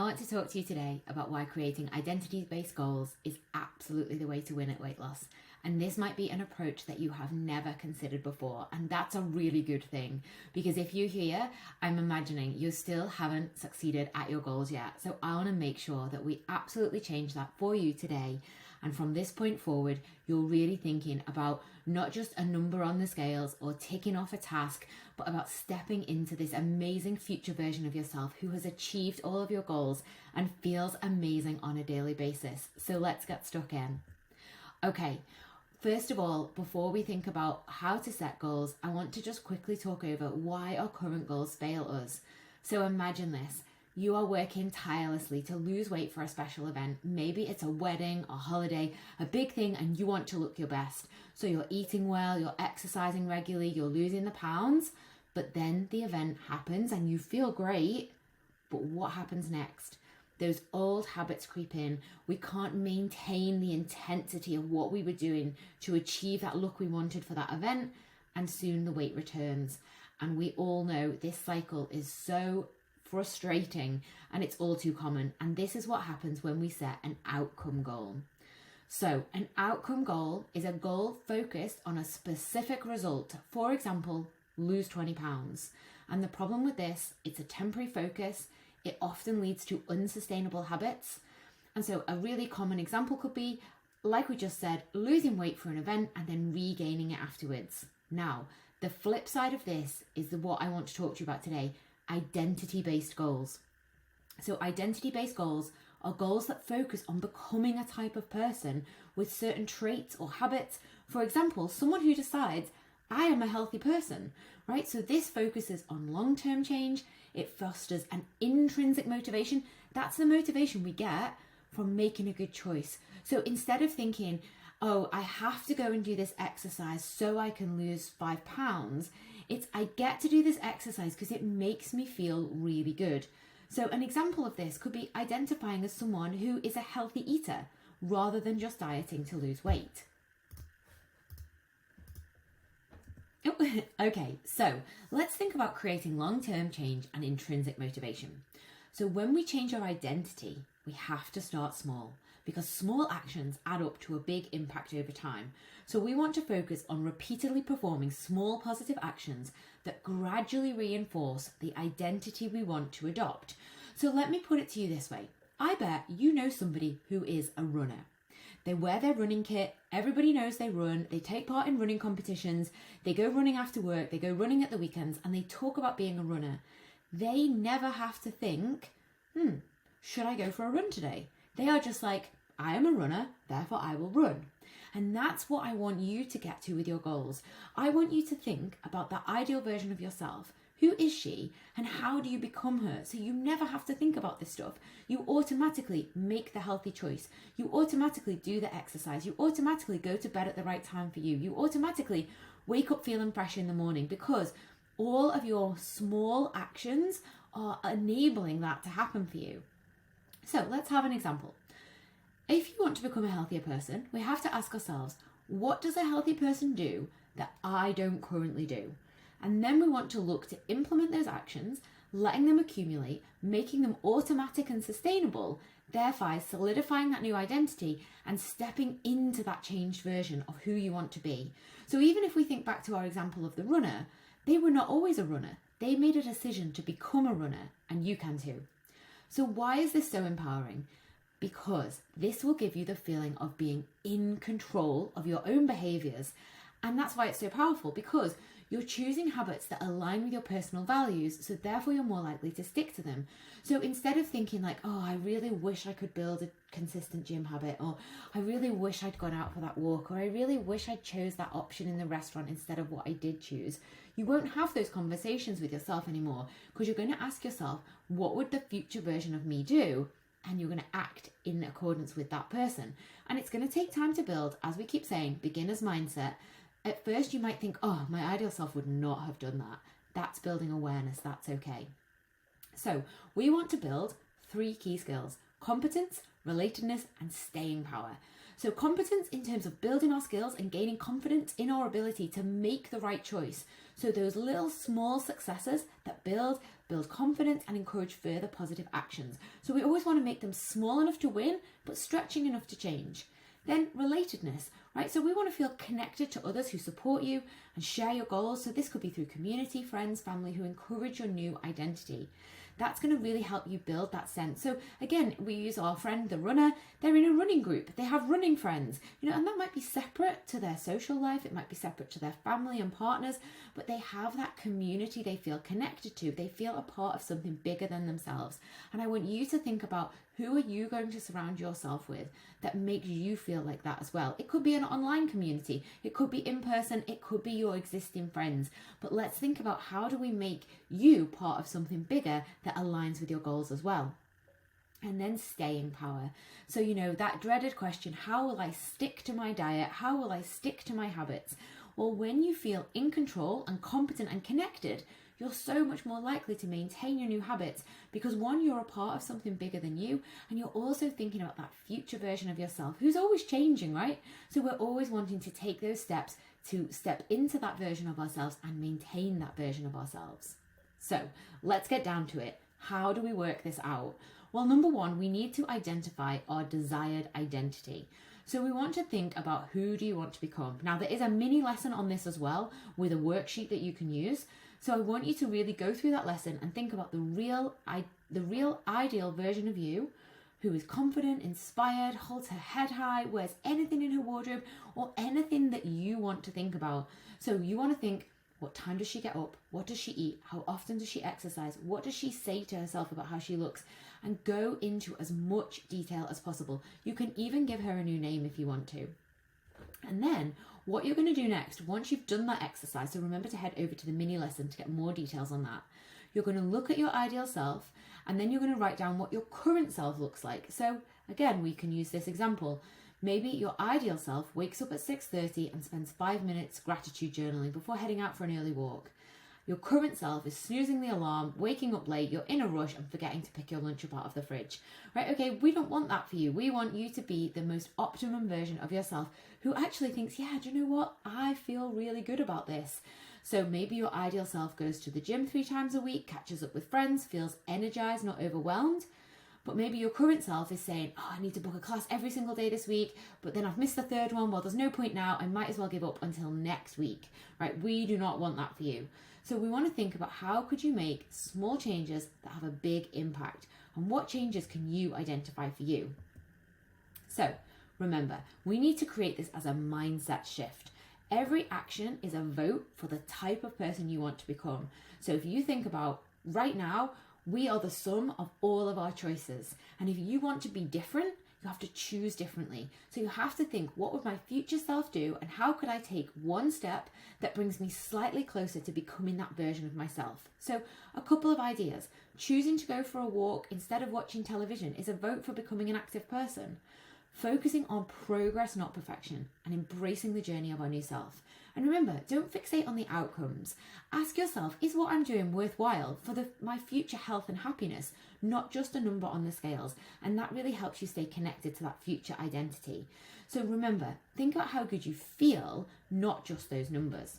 I want to talk to you today about why creating identity-based goals is absolutely the way to win at weight loss. And this might be an approach that you have never considered before. And that's a really good thing, because if you're here, I'm imagining you still haven't succeeded at your goals yet. So I want to make sure that we absolutely change that for you today. And from this point forward, you're really thinking about not just a number on the scales or ticking off a task, but about stepping into this amazing future version of yourself who has achieved all of your goals and feels amazing on a daily basis. So let's get stuck in. Okay, first of all, before we think about how to set goals, I want to just quickly talk over why our current goals fail us. So imagine this. You are working tirelessly to lose weight for a special event. Maybe it's a wedding, a holiday, a big thing, and you want to look your best. So you're eating well, you're exercising regularly, you're losing the pounds, but then the event happens and you feel great. But what happens next? Those old habits creep in. We can't maintain the intensity of what we were doing to achieve that look we wanted for that event, and soon the weight returns. And we all know this cycle is so frustrating and it's all too common. And this is what happens when we set an outcome goal. So an outcome goal is a goal focused on a specific result. For example, lose 20 pounds. And the problem with this, it's a temporary focus. It often leads to unsustainable habits. And so a really common example could be, like we just said, losing weight for an event and then regaining it afterwards. Now, the flip side of this is what I want to talk to you about today: identity-based goals. So identity-based goals are goals that focus on becoming a type of person with certain traits or habits. For example, someone who decides, I am a healthy person, right? So this focuses on long-term change. It fosters an intrinsic motivation. That's the motivation we get from making a good choice. So instead of thinking, oh, I have to go and do this exercise so I can lose 5 pounds, it's I get to do this exercise because it makes me feel really good. So an example of this could be identifying as someone who is a healthy eater rather than just dieting to lose weight. Okay, so let's think about creating long-term change and intrinsic motivation. So when we change our identity, we have to start small, because small actions add up to a big impact over time. So we want to focus on repeatedly performing small positive actions that gradually reinforce the identity we want to adopt. So let me put it to you this way. I bet you know somebody who is a runner. They wear their running kit, everybody knows they run, they take part in running competitions, they go running after work, they go running at the weekends, and they talk about being a runner. They never have to think, should I go for a run today? They are just like, I am a runner, therefore I will run. And that's what I want you to get to with your goals. I want you to think about that ideal version of yourself. Who is she and how do you become her? So you never have to think about this stuff. You automatically make the healthy choice. You automatically do the exercise. You automatically go to bed at the right time for you. You automatically wake up feeling fresh in the morning, because all of your small actions are enabling that to happen for you. So let's have an example. If you want to become a healthier person, we have to ask ourselves, what does a healthy person do that I don't currently do? And then we want to look to implement those actions, letting them accumulate, making them automatic and sustainable, thereby solidifying that new identity and stepping into that changed version of who you want to be. So even if we think back to our example of the runner, they were not always a runner. They made a decision to become a runner, and you can too. So why is this so empowering? Because this will give you the feeling of being in control of your own behaviors. And that's why it's so powerful, because you're choosing habits that align with your personal values, so therefore you're more likely to stick to them. So instead of thinking like, oh, I really wish I could build a consistent gym habit, or I really wish I'd gone out for that walk, or I really wish I chose that option in the restaurant instead of what I did choose, you won't have those conversations with yourself anymore, because you're going to ask yourself, what would the future version of me do? And you're going to act in accordance with that person. And it's going to take time to build, as we keep saying, beginner's mindset. At first you might think, oh, my ideal self would not have done that. That's building awareness, that's okay. So we want to build 3 key skills: competence, relatedness, and staying power. So competence in terms of building our skills and gaining confidence in our ability to make the right choice. So those little small successes that build confidence and encourage further positive actions. So we always want to make them small enough to win, but stretching enough to change. Then relatedness, right? So we want to feel connected to others who support you and share your goals. So this could be through community, friends, family who encourage your new identity. That's going to really help you build that sense. So again, we use our friend, the runner. They're in a running group. They have running friends, and that might be separate to their social life. It might be separate to their family and partners, but they have that community they feel connected to. They feel a part of something bigger than themselves. And I want you to think about, who are you going to surround yourself with that makes you feel like that as well? It could be an online community. It could be in person. It could be your existing friends. But let's think about, how do we make you part of something bigger that aligns with your goals as well? And then staying power. So, that dreaded question, how will I stick to my diet? How will I stick to my habits? Well, when you feel in control and competent and connected, you're so much more likely to maintain your new habits, because one, you're a part of something bigger than you, and you're also thinking about that future version of yourself who's always changing, right? So we're always wanting to take those steps to step into that version of ourselves and maintain that version of ourselves. So let's get down to it. How do we work this out? Well, number one, we need to identify our desired identity. So we want to think about, who do you want to become? Now, there is a mini lesson on this as well with a worksheet that you can use. So I want you to really go through that lesson and think about the real ideal version of you, who is confident, inspired, holds her head high, wears anything in her wardrobe, or anything that you want to think about. So you want to think, what time does she get up? What does she eat? How often does she exercise? What does she say to herself about how she looks? And go into as much detail as possible. You can even give her a new name if you want to. And then what you're going to do next, once you've done that exercise, so remember to head over to the mini lesson to get more details on that. You're going to look at your ideal self, and then you're going to write down what your current self looks like. So again, we can use this example. Maybe your ideal self wakes up at 6:30 and spends 5 minutes gratitude journaling before heading out for an early walk. Your current self is snoozing the alarm, waking up late, you're in a rush and forgetting to pick your lunch up out of the fridge. Right, okay, we don't want that for you. We want you to be the most optimum version of yourself who actually thinks, yeah, do you know what? I feel really good about this. So maybe your ideal self goes to the gym 3 times a week, catches up with friends, feels energized, not overwhelmed. But maybe your current self is saying, I need to book a class every single day this week, but then I've missed the 3rd one. Well, there's no point now. I might as well give up until next week, right? We do not want that for you. So we want to think about, how could you make small changes that have a big impact, and what changes can you identify for you? So remember, we need to create this as a mindset shift. Every action is a vote for the type of person you want to become. So if you think about right now, we are the sum of all of our choices. And if you want to be different, you have to choose differently. So you have to think, what would my future self do, and how could I take one step that brings me slightly closer to becoming that version of myself? So a couple of ideas. Choosing to go for a walk instead of watching television is a vote for becoming an active person. Focusing on progress, not perfection, and embracing the journey of our new self. And remember, don't fixate on the outcomes. Ask yourself, is what I'm doing worthwhile for my future health and happiness, not just a number on the scales? And that really helps you stay connected to that future identity. So remember, think about how good you feel, not just those numbers.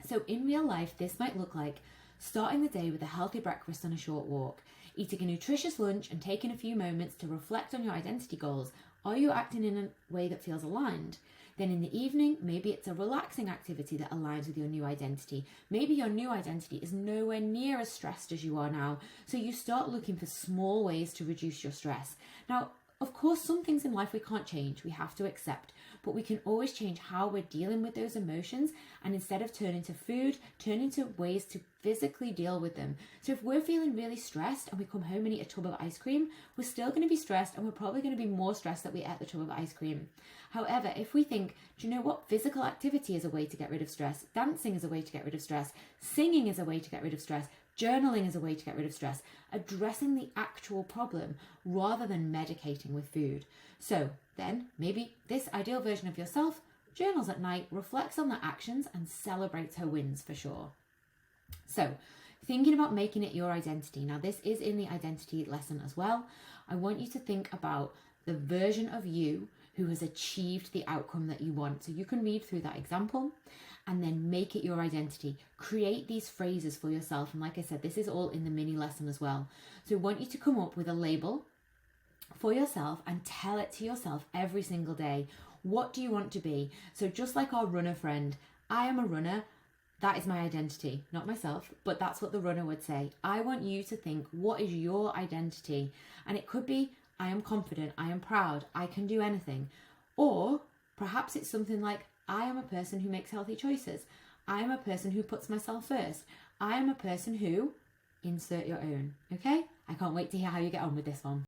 So in real life, this might look like starting the day with a healthy breakfast and a short walk, eating a nutritious lunch and taking a few moments to reflect on your identity goals. Are you acting in a way that feels aligned? Then in the evening, maybe it's a relaxing activity that aligns with your new identity. Maybe your new identity is nowhere near as stressed as you are now, so you start looking for small ways to reduce your stress. Now, of course, some things in life we can't change, we have to accept, but we can always change how we're dealing with those emotions, and instead of turning to food, turning to ways to physically deal with them. So if we're feeling really stressed and we come home and eat a tub of ice cream, we're still going to be stressed, and we're probably going to be more stressed that we ate the tub of ice cream. However, if we think, do you know what? Physical activity is a way to get rid of stress. Dancing is a way to get rid of stress. Singing is a way to get rid of stress. Journaling is a way to get rid of stress. Addressing the actual problem rather than medicating with food. So then maybe this ideal version of yourself journals at night, reflects on their actions, and celebrates her wins for sure. So thinking about making it your identity. Now this is in the identity lesson as well. I want you to think about the version of you who has achieved the outcome that you want. So you can read through that example and then make it your identity. Create these phrases for yourself. And like I said, this is all in the mini lesson as well. So I want you to come up with a label for yourself and tell it to yourself every single day. What do you want to be? So just like our runner friend, I am a runner. That is my identity, not myself, but that's what the runner would say. I want you to think, what is your identity? And it could be, I am confident, I am proud, I can do anything. Or perhaps it's something like, I am a person who makes healthy choices. I am a person who puts myself first. I am a person who, insert your own, okay? I can't wait to hear how you get on with this one.